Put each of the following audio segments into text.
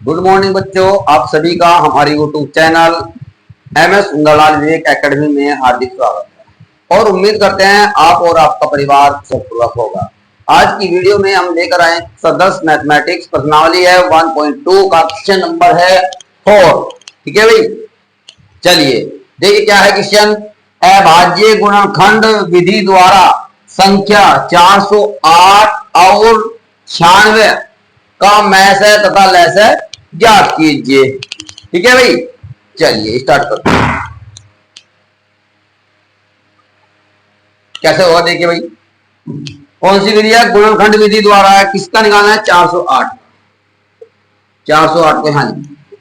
Good morning बच्चों, आप सभी का हमारे यूट्यूब चैनल MS सुंदरलाल विवेक एकेडमी में हार्दिक स्वागत है और उम्मीद करते हैं आप और आपका परिवार सुखपूर्वक होगा। आज की वीडियो में हम लेकर आए सदस्य मैथमेटिक्स प्रश्नावली है 1.2 का क्वेश्चन नंबर है 4। ठीक है भाई, चलिए देखिए क्या है क्वेश्चन। अभाज्य गुणनखंड विधि द्वारा संख्या 408 और 96 का मैस है तथा लैस है ज्ञात कीजिए। ठीक है भाई, चलिए स्टार्ट करते हैं। कैसे होगा देखिए भाई, कौन सी विधि है? गुणनखंड विधि द्वारा है। किसका निकालना है? 408। 408 को यहां लिख।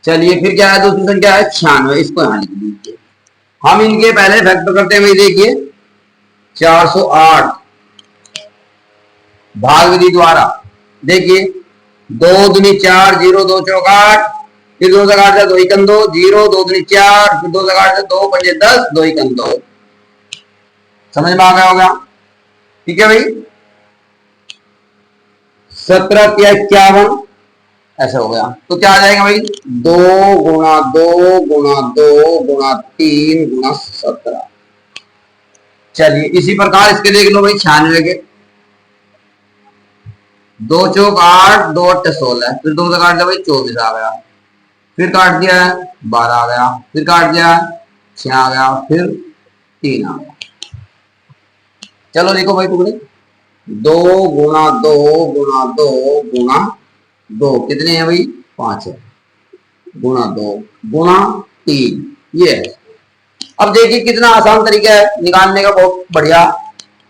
चलिए फिर क्या है? दूसरी संख्या है 96, इसको यहां लिख दीजिए। हम इनके पहले फैक्टर करते हैं भाई। देखिए 408 भाग विधि द्वारा, देखिए 2 दूनी 4, 0 2 चौक 8, फिर 2 से 8 2 एकम 2, 0 2 दूनी 4, फिर 2 से 8 2 पंजे 10, 2 एकम 2। समझ में आ गया होगा? ठीक है भाई, 17 या 51 ऐसा हो गया। तो क्या आ जाएगा भाई? 2 गुणा 2 गुणा 2 गुणा 3 गुणा 17। चलिए इसी प्रकार इसके देख लो भाई 96 के। 2 चौक 8, 2 8 16, फिर 2 से काट दिया भाई 24 आ गया, फिर काट दिया 12 आ गया, फिर काट दिया 6 आ गया, फिर 3 आ गया। चलो देखो भाई टुकड़े, 2 गुणा 2 गुणा 2 गुणा 2 कितने हैं भाई? 5 है, गुणा 2 गुणा 3 ये है। अब देखिए कितना आसान तरीका है निकालने का, बहुत बढ़िया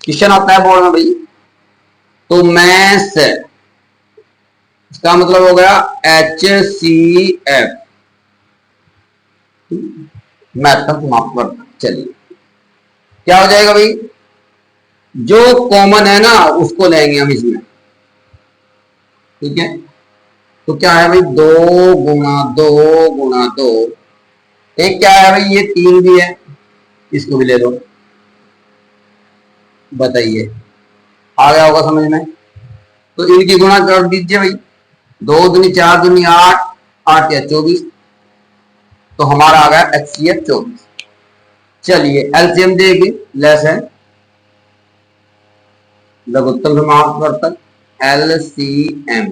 क्वेश्चन आता है बोर्ड में भाई। तो मैस इसका मतलब हो गया HCF, मैथड समाप्त करना। चलिए क्या हो जाएगा भाई? जो कॉमन है ना उसको लेंगे हम इसमें। ठीक है, तो क्या है भाई? 2 गुणा 2 गुणा 2, एक क्या है भाई? ये 3 भी है, इसको भी ले लो। बताइए आ गया होगा समझ में? तो इनकी गुणा कर दीजिए भाई। 2 दूनी 4 दूनी 8, 8 या 24, तो हमारा आ गया HCF 24। चलिए एलसीएम देंगे, लेस है लघुत्तम समापवर्तक LCM।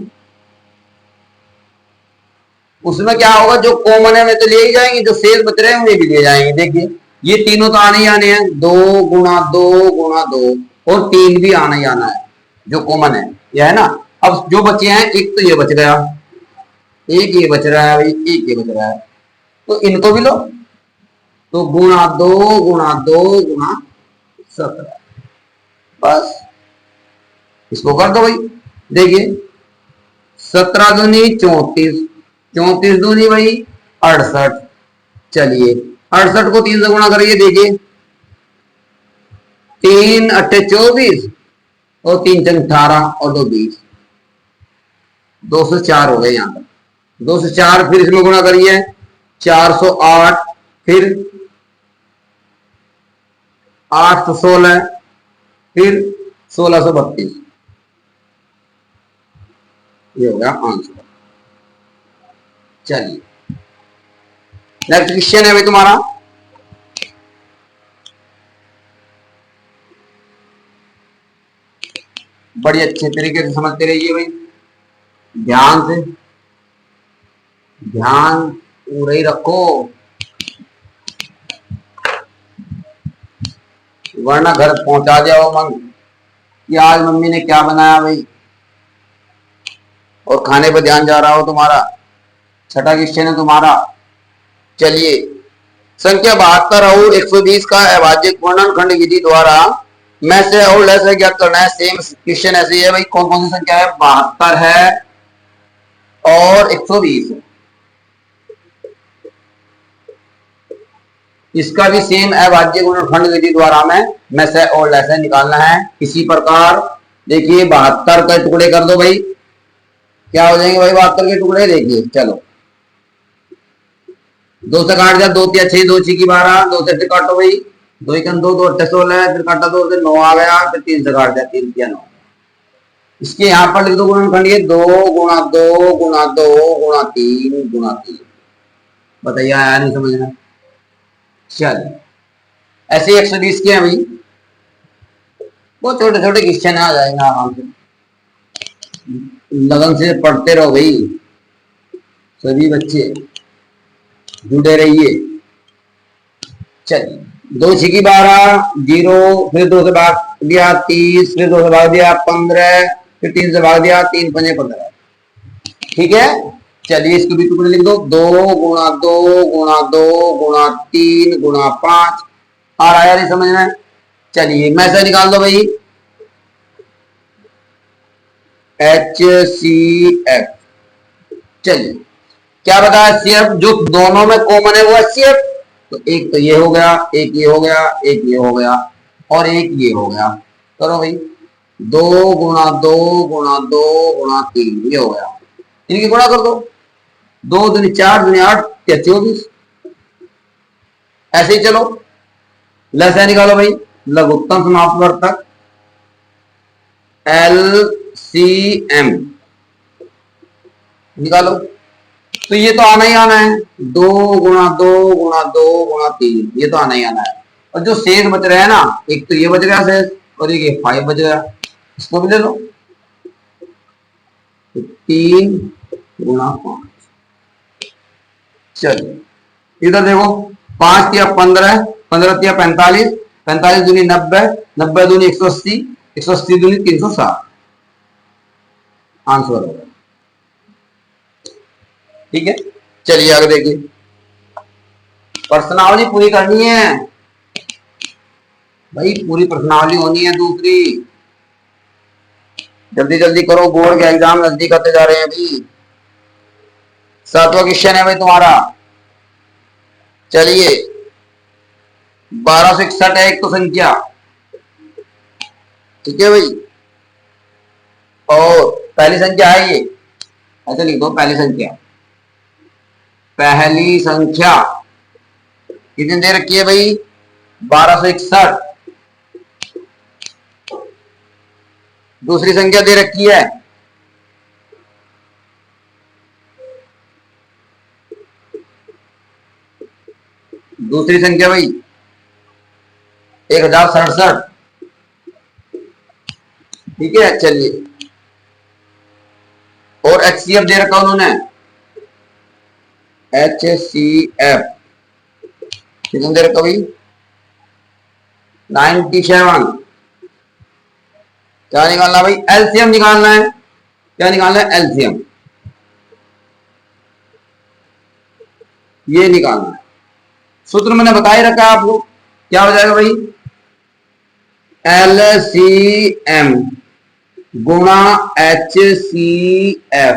उसमें क्या होगा? जो कॉमन है वे तो ले ही जाएंगे, जो शेष बच रहे हैं वे भी ले जाएंगे। देखिए ये तीनों तो आने ही आने हैं, 2 गुणा 2 गुणा 2 और 3 भी आना ही आना है जो कॉमन है, यह है ना। अब जो बचे हैं, एक तो ये बच गया, एक ये बच रहा है भाई, एक ये बच रहा है, तो इनको भी लो। तो गुणा 2 गुणा 2 गुणा 17, बस इसको कर दो भाई। देखिए 17 दूनी 34, 34 दूनी भाई 68। चलिए 68 को 3 से गुणा करिए। देखिए 3 8 24 और 3 चंग 18 और 2 20, 204 हो गए यहाँ पर। 204 फिर इसमें गुणा करिए 408, फिर 8 तो 16, फिर 1632, ये हो गया आंसर। चलिए नेक्स्ट क्वेश्चन है भाई तुम्हारा। बड़ी अच्छे तरीके से समझते रहिए भाई, ध्यान से, ध्यान पूरा ही रखो वरना घर पहुंचा जाओ मंग कि आज मम्मी ने क्या बनाया भाई, और खाने पर ध्यान जा रहा हो तुम्हारा। छठा क्वेश्चन है तुम्हारा। चलिए संख्या 72 और 120 का अभाज्य गुणनखंड विधि द्वारा में से और लेस है ज्ञात करना है। सेम क्वेश्चन ऐसे ही है भाई। कौन कौन सी संख्या है? 72 है और 120 है। इसका भी सेम अभाज्य गुणनखंड विधि द्वारा में से और लेस है निकालना है। इसी प्रकार देखिए 72 के टुकड़े कर दो भाई, क्या हो जाएंगे भाई 72 के टुकड़े? देखिए चलो 2 से काट दिया, 2 3 6, 2 6 की 12, 2 से काटो भाई, 2 1 2 2 8 16, फिर काटा 2 से 9 आ गया, फिर 3 से काट दिया, 3 3 9। इसके यहां पर लिख दो गुणनखंड, ये 2 × 2 × 2 × 3 × 3। बताइए आया नहीं समझ में? चलिए ऐसे 120 के हैं भाई, बहुत छोटे छोटे क्वेश्चन आ जाएंगे आराम से, लगन से पढ़ते रहो भाई, सभी बच्चे जुड़े रहिए। चलिए 2×12 0, फिर 2 से भाग दिया 30, फिर 2 से भाग दिया 15, फिर 3 से भाग दिया 3×5 = 15। ठीक है, चलिए इसको भी टुकड़े लिख दो, 2×2 × 2 × 3 × 5। आ रहा है समझ में? चलिए मैं से निकाल दो भाई, HCF। चलिए क्या बताया, CF जो दोनों में कॉमन है वो HCF, तो एक तो ये हो गया, एक ये हो गया, एक ये हो गया, और एक ये हो गया। करो भाई, 2×2 × 2 × 3 ये हो गया, इनकी गुणा कर दो, 2 दूनी 4 दूनी 8 या 24। ऐसे ही चलो, लसा निकालो भाई, लघुत्तम समापवर्तक LCM निकालो। तो ये तो आना ही आना है, 2×2 × 2 × 3, ये तो आना ही आना है। और जो शेष बच रहे हैं ना, एक तो ये बच गया शेष, और एक 5 बच गया, इसको भी ले लो, तो 3×5। चलिए इधर देखो, 5 या 15, 15 या 45, 45 दूनी 90, 90 दूनी 180, 180 दूनी 360। आंसर होगा। ठीक है, चलिए आगे देखिए, प्रश्नावली पूरी करनी है भाई, पूरी प्रश्नावली होनी है दूसरी, जल्दी जल्दी करो, बोर्ड के एग्जाम नजदीक आते जा रहे हैं अभी। 7वां क्वेश्चन है भाई तुम्हारा। चलिए 1261 है एक तो संख्या, ठीक है भाई, और पहली संख्या है ये, ऐसे लिख दो, पहली संख्या, पहली संख्या कितनी दे रखी है भाई, 1261। दूसरी संख्या दे रखी है दूसरी संख्या भाई 1067। ठीक है, चलिए, और HCF दे रखा उन्होंने, HCF कितने दे रखा भाई, 97। क्या निकालना भाई, LCM निकालना है। क्या निकालना है, LCM, ये निकालना है। सूत्र मैंने बता ही रखा है आपको, क्या हो जाएगा भाई, LCM गुणा HCF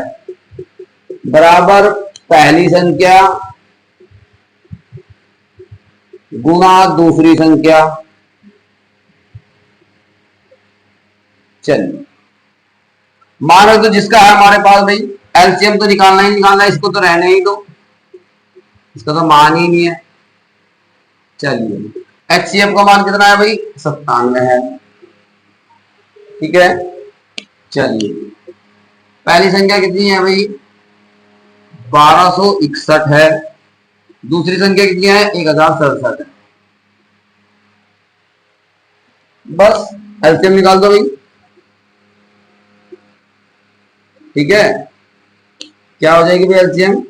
बराबर पहली संख्या गुणा दूसरी संख्या। चलिए मान लो तो जिसका है हमारे पास भाई, एलसीएम तो निकालना ही निकालना है, इसको तो रहने ही दो, इसका तो मान ही नहीं है। चलिए HCF का मान कितना है भाई, 97 है। ठीक है, चलिए पहली संख्या कितनी है भाई, 1261 है, दूसरी संख्या कितनी है, 1067 है। बस एलसीएम निकाल दो भाई। ठीक है, क्या हो जाएगी भाई एलसीएम,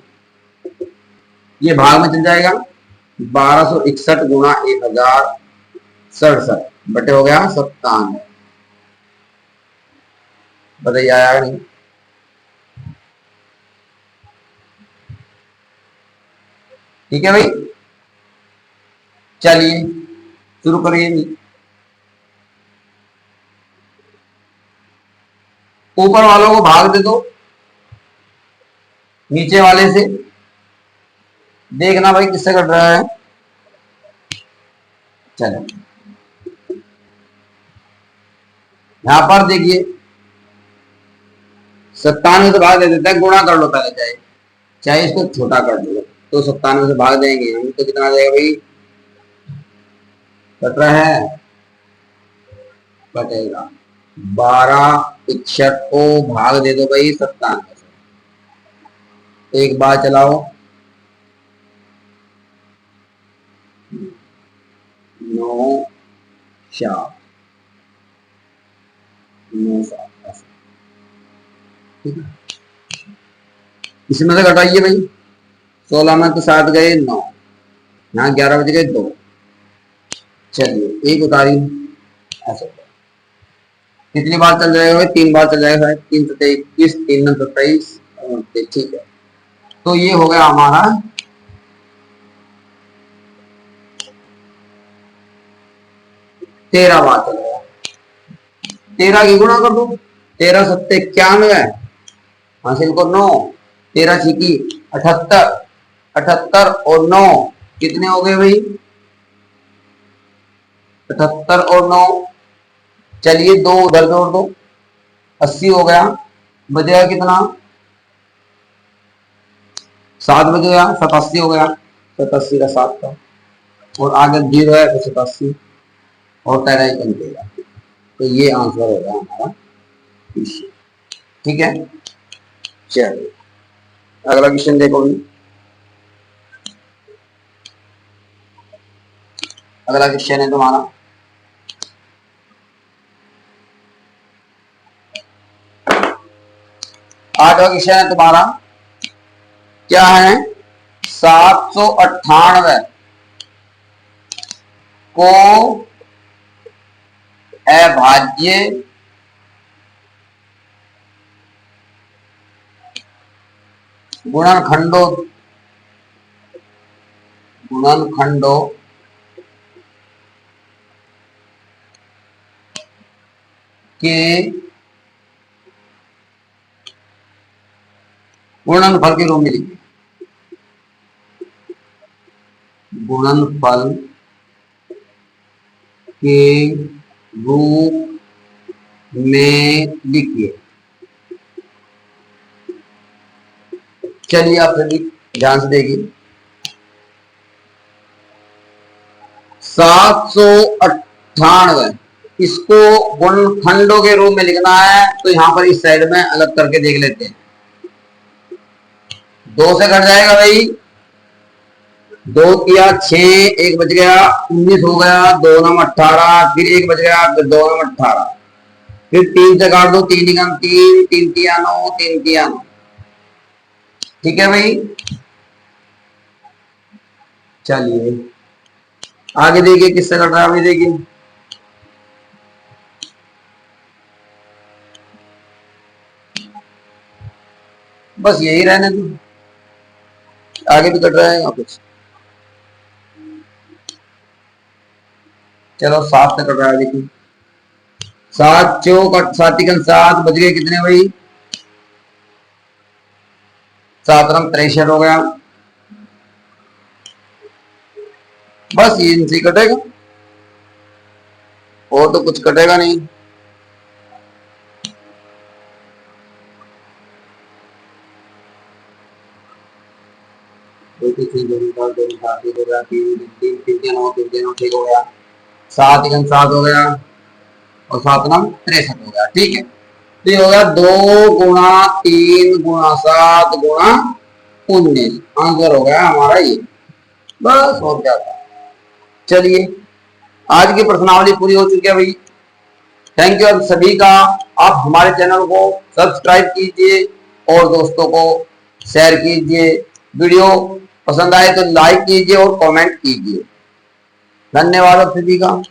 ये भाग में चल जाएगा, 1261 गुणा 1067 बटे हो गया 97। बताइए आया नहीं? ठीक है भाई, चलिए शुरू करिए। ऊपर वालों को भाग दे दो नीचे वाले से, देखना भाई किससे कट रहा है। चलो यहां पर देखिए, 97 से भाग दे देता है, गुणा कर लो पहले, चाहे चाहे इसको छोटा कर दो, तो 97 से भाग देंगे हम तो कितना आ जाएगा भाई, कट रहा है, कटेगा 12 61 को भाग दे दो भाई 97 से। एक बार चलाओ, 9 4 9 7, ठीक है। इसमें से घटाइए भाई, 16 में तो 7 गए 9, यहाँ 11 बज गए 2, चलिए एक उतारी ऐसे। कितनी बार चल जाएगा भाई? 3 बार चल जाएगा। 3 सत्ते 21, 3 27, ठीक है। तो ये हो गया हमारा 13 बार चल गया। 13 की गुणा कर दो, 13 सत्ते 91, हासिल को 9, 13 छिकी 78, 78 और 9 कितने हो गए भाई? 78 और 9, चलिए 2 उधर जोड़ दो, 80 हो गया। बचेगा कितना? 7 बचेगा, 87 हो गया। 87 का 7 का, और आगे 0 है तो 87 और 13 ही देगा। तो ये आंसर होगा हमारा, ठीक है। चलिए अगला क्वेश्चन देखो। अगला क्वेश्चन है तुम्हारा 8वां क्वेश्चन है तुम्हारा, क्या है? 798 को अभाज्य गुणनखंडों के गुणनफल के रूप में लिखिए। गुणनफल के रूप में लिखिए। चलिए आप सभी ध्यान से देखिए। 798 इसको गुणनखंडों के रूप में लिखना है, तो यहां पर इस साइड में अलग करके देख लेते हैं। 2 से घट जाएगा भाई, 2 किया 6, 1 बच गया 19 हो गया, 2 नम 18, फिर 1 बच गया, फिर 2 नम 18, फिर 3 से काट दो, 3 निकम 3, 3 तिया 9, 3 तिया 9, ठीक है भाई। चलिए आगे देखिए किससे कट रहा है। अभी देखिए बस यही रहने दो, आगे भी कट रहा है कुछ। चलो 7 से कट रहा है, देखिए 7 चौक 7 7 बज गए कितने भाई? 7 रंग 63 हो गया। बस ये इनसे कटेगा और तो कुछ कटेगा नहीं। ठीक हो गया, 7 7 हो गया और 7 नम 63 हो गया, ठीक है। तो ये हो गया 2 गुणा 3 गुणा 7 गुणा 19, आंसर हो गया हमारा ये। बस और क्या था। चलिए आज की प्रश्नावली पूरी हो चुकी है भाई। थैंक यू आप सभी का। आप हमारे चैनल को सब्सक्राइब कीजिए और दोस्तों को शेयर कीजिए। वीडियो पसंद आए तो लाइक कीजिए और कमेंट कीजिए। धन्यवाद आप सभी का।